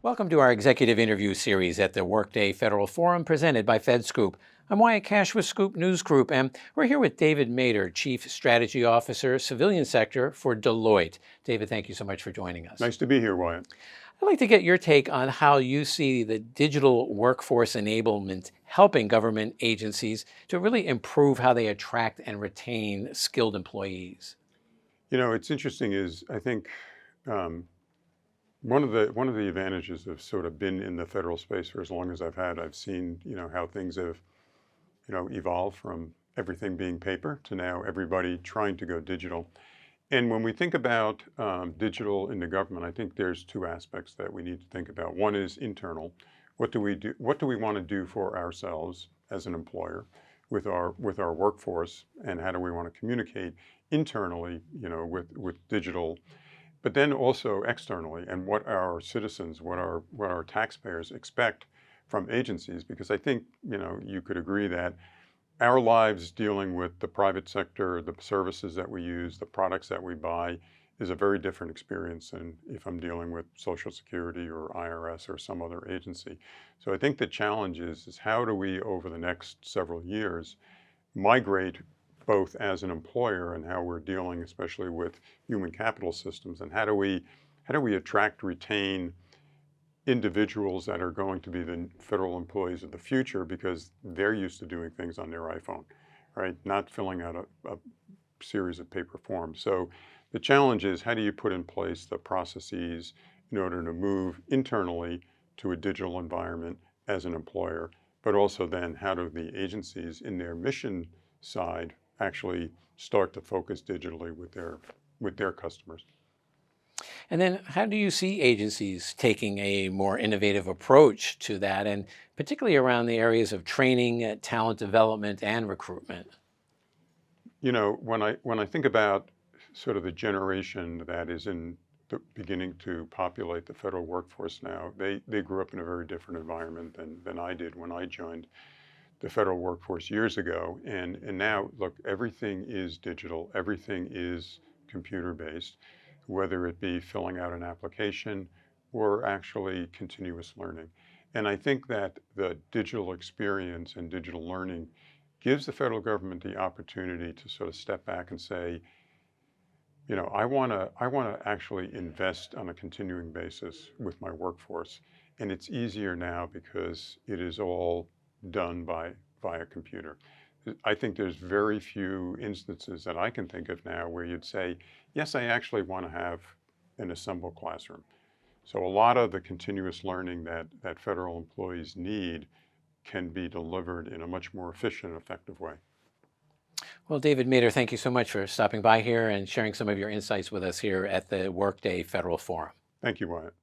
Welcome to our executive interview series at the Workday Federal Forum presented by FedScoop. I'm Wyatt Cash with Scoop News Group, and we're here with David Mader, Chief Strategy Officer, Civilian Sector for Deloitte. David, thank you so much for joining us. Nice to be here, Wyatt. I'd like to get your take on how you see the digital workforce enablement helping government agencies to really improve how they attract and retain skilled employees. You know, it's interesting is I think one of the advantages of sort of been in the federal space for as long as I've seen, how things have, evolved from everything being paper to now everybody trying to go digital. And when we think about digital in the government, I think there's two aspects that we need to think about. One is internal. What do we do? What do we want to do for ourselves as an employer with our workforce, and how do we want to communicate internally, with digital, but then also externally, and what our citizens, what our taxpayers expect from agencies? Because I think, you could agree that our lives dealing with the private sector, the services that we use, the products that we buy, is a very different experience than if I'm dealing with Social Security or IRS or some other agency. So I think the challenge is how do we, over the next several years, migrate both as an employer and how we're dealing, especially with human capital systems, and how do we attract, retain individuals that are going to be the federal employees of the future, because they're used to doing things on their iPhone, right? Not filling out a series of paper forms. So the challenge is, how do you put in place the processes in order to move internally to a digital environment as an employer, but also then how do the agencies in their mission side actually start to focus digitally with their customers? And then how do you see agencies taking a more innovative approach to that, and particularly around the areas of training, talent development, and recruitment? When I think about sort of the generation that is beginning to populate the federal workforce now, they grew up in a very different environment than I did when I joined the federal workforce years ago. And now, look, everything is digital, everything is computer-based, whether it be filling out an application or actually continuous learning. And I think that the digital experience and digital learning gives the federal government the opportunity to sort of step back and say, I want to actually invest on a continuing basis with my workforce. And it's easier now because it is all done via computer. I think there's very few instances that I can think of now where you'd say, yes, I actually want to have an assembled classroom. So a lot of the continuous learning that federal employees need can be delivered in a much more efficient and effective way. Well, David Mader, thank you so much for stopping by here and sharing some of your insights with us here at the Workday Federal Forum. Thank you, Wyatt.